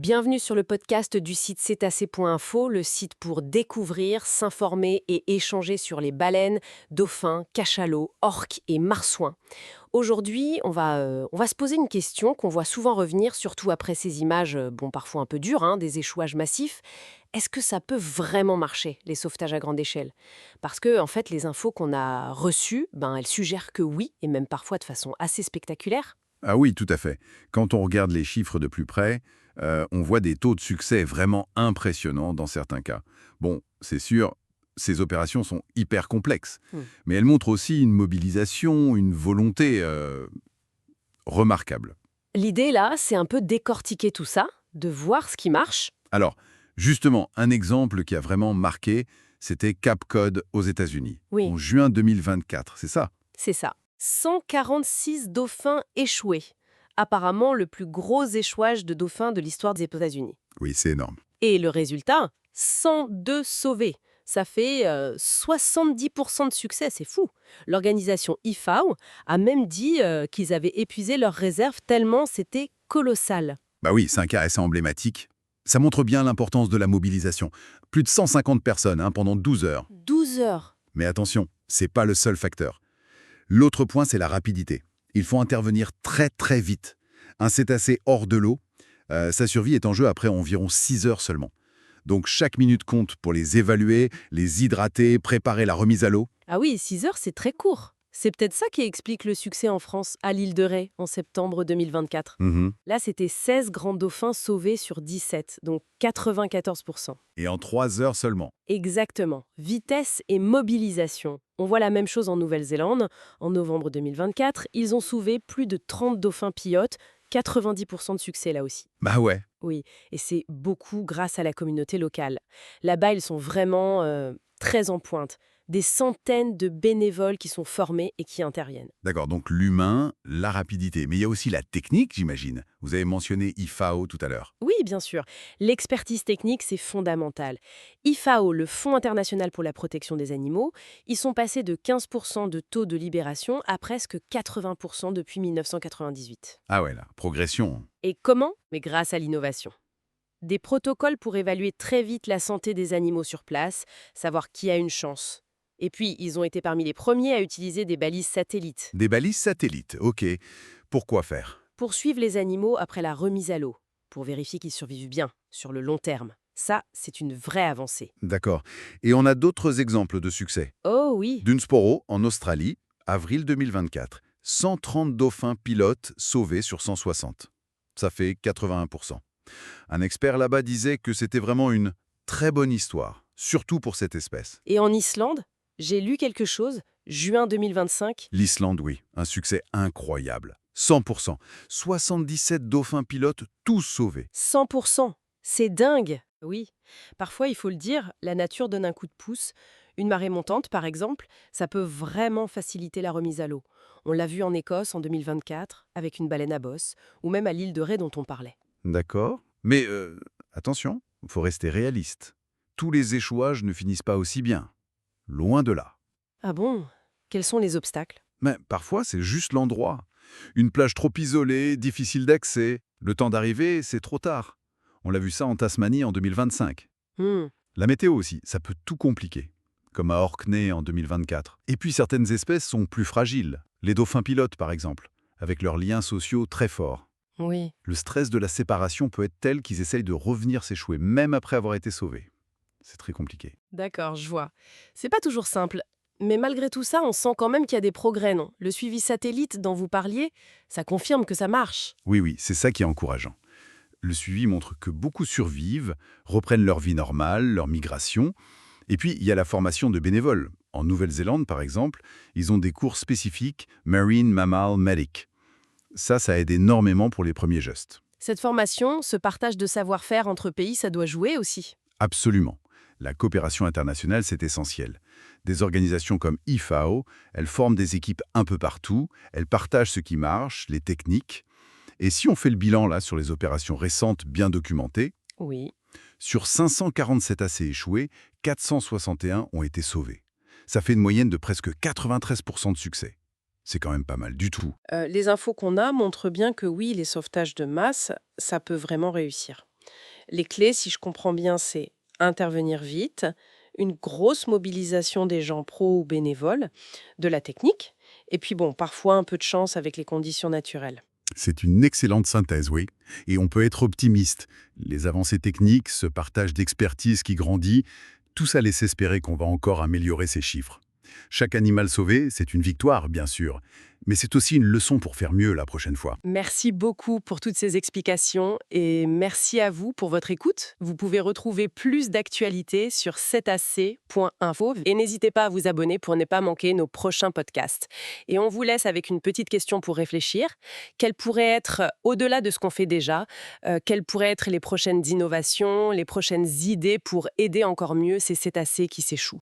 Bienvenue sur le podcast du site cétacé.info, le site pour découvrir, s'informer et échanger sur les baleines, dauphins, cachalots, orques et marsouins. Aujourd'hui, on va se poser une question qu'on voit souvent revenir, surtout après ces images, parfois un peu dures, des échouages massifs. Est-ce que ça peut vraiment marcher, les sauvetages à grande échelle? Parce que, en fait, les infos qu'on a reçues, elles suggèrent que oui, et même parfois de façon assez spectaculaire. Ah oui, tout à fait. Quand on regarde les chiffres de plus près, on voit des taux de succès vraiment impressionnants dans certains cas. Bon, c'est sûr, ces opérations sont hyper complexes, Hmm. mais elles montrent aussi une mobilisation, une volonté remarquable. L'idée, là, c'est un peu décortiquer tout ça, de voir ce qui marche. Alors, justement, un exemple qui a vraiment marqué, c'était Cap Cod aux États-Unis, Oui. en juin 2024, c'est ça? C'est ça. 146 dauphins échoués. Apparemment le plus gros échouage de dauphins de l'histoire des États-Unis. Oui, c'est énorme. Et le résultat 102 sauvés. Ça fait 70% de succès, c'est fou. L'organisation IFAO a même dit qu'ils avaient épuisé leurs réserves tellement c'était colossal. Bah oui, c'est un cas assez emblématique. Ça montre bien l'importance de la mobilisation. Plus de 150 personnes pendant 12 heures. 12 heures. Mais attention, c'est pas le seul facteur. L'autre point, c'est la rapidité. Il faut intervenir très très vite. Un cétacé hors de l'eau, sa survie est en jeu après environ 6 heures seulement. Donc chaque minute compte pour les évaluer, les hydrater, préparer la remise à l'eau. Ah oui, 6 heures, c'est très court. C'est peut-être ça qui explique le succès en France, à l'île de Ré, en septembre 2024. Mhm. Là, c'était 16 grands dauphins sauvés sur 17, donc 94%. Et en 3 heures seulement. Exactement. Vitesse et mobilisation. On voit la même chose en Nouvelle-Zélande. En novembre 2024, ils ont sauvé plus de 30 dauphins pilotes, 90% de succès là aussi. Bah ouais. Oui, et c'est beaucoup grâce à la communauté locale. Là-bas, ils sont vraiment très en pointe. Des centaines de bénévoles qui sont formés et qui interviennent. D'accord, donc l'humain, la rapidité. Mais il y a aussi la technique, j'imagine. Vous avez mentionné IFAO tout à l'heure. Oui, bien sûr. L'expertise technique, c'est fondamental. IFAO, le Fonds international pour la protection des animaux, ils sont passés de 15% de taux de libération à presque 80% depuis 1998. Ah ouais, la progression. Et comment? Mais grâce à l'innovation. Des protocoles pour évaluer très vite la santé des animaux sur place, savoir qui a une chance. Et puis, ils ont été parmi les premiers à utiliser des balises satellites Des balises satellites, ok. Pourquoi faire? pour suivre les animaux après la remise à l'eau, pour vérifier qu'ils survivent bien, sur le long terme. Ça, c'est une vraie avancée. D'accord. Et on a d'autres exemples de succès. Oh oui. Dunsporo, en Australie, avril 2024. 130 dauphins pilotes sauvés sur 160. Ça fait 81%. Un expert là-bas disait que c'était vraiment une très bonne histoire, surtout pour cette espèce. Et en Islande, j'ai lu quelque chose, juin 2025. L'Islande, oui, un succès incroyable. 100%. 77 dauphins pilotes, tous sauvés. 100%. C'est dingue. Oui. Parfois, il faut le dire, la nature donne un coup de pouce. Une marée montante, par exemple, ça peut vraiment faciliter la remise à l'eau. On l'a vu en Écosse en 2024, avec une baleine à bosse, ou même à l'île de Ré dont on parlait. D'accord. Mais attention, il faut rester réaliste. Tous les échouages ne finissent pas aussi bien. Loin de là. Ah bon? Quels sont les obstacles? Mais parfois, c'est juste l'endroit. Une plage trop isolée, difficile d'accès. Le temps d'arriver, c'est trop tard. On l'a vu ça en Tasmanie en 2025. Hmm. La météo aussi, ça peut tout compliquer. Comme à Orkney en 2024. Et puis certaines espèces sont plus fragiles. Les dauphins pilotes, par exemple, avec leurs liens sociaux très forts. Oui. Le stress de la séparation peut être tel qu'ils essayent de revenir s'échouer, même après avoir été sauvés. C'est très compliqué. D'accord, je vois. C'est pas toujours simple. Mais malgré tout ça, on sent quand même qu'il y a des progrès, non? Le suivi satellite dont vous parliez, ça confirme que ça marche. Oui, oui, c'est ça qui est encourageant. Le suivi montre que beaucoup survivent, reprennent leur vie normale, leur migration. Et puis, il y a la formation de bénévoles. En Nouvelle-Zélande, par exemple, ils ont des cours spécifiques Marine Mammal Medic. Ça aide énormément pour les premiers gestes. Cette formation, ce partage de savoir-faire entre pays, ça doit jouer aussi. Absolument. La coopération internationale, c'est essentiel. Des organisations comme IFAO, elles forment des équipes un peu partout, elles partagent ce qui marche, les techniques. Et si on fait le bilan là sur les opérations récentes bien documentées, Oui. sur 547 assez échoués, 461 ont été sauvés. Ça fait une moyenne de presque 93% de succès. C'est quand même pas mal du tout. Les infos qu'on a montrent bien que oui, les sauvetages de masse, ça peut vraiment réussir. Les clés, si je comprends bien, c'est intervenir vite, une grosse mobilisation des gens pros ou bénévoles, de la technique, et puis bon, parfois un peu de chance avec les conditions naturelles. C'est une excellente synthèse, oui. Et on peut être optimiste. Les avancées techniques, ce partage d'expertise qui grandit, tout ça laisse espérer qu'on va encore améliorer ces chiffres. Chaque animal sauvé, c'est une victoire, bien sûr, mais c'est aussi une leçon pour faire mieux la prochaine fois. Merci beaucoup pour toutes ces explications et merci à vous pour votre écoute. Vous pouvez retrouver plus d'actualités sur cetac.info et n'hésitez pas à vous abonner pour ne pas manquer nos prochains podcasts. Et on vous laisse avec une petite question pour réfléchir. Quelles pourraient être, au-delà de ce qu'on fait déjà, quelles pourraient être les prochaines innovations, les prochaines idées pour aider encore mieux ces cétacés qui s'échouent?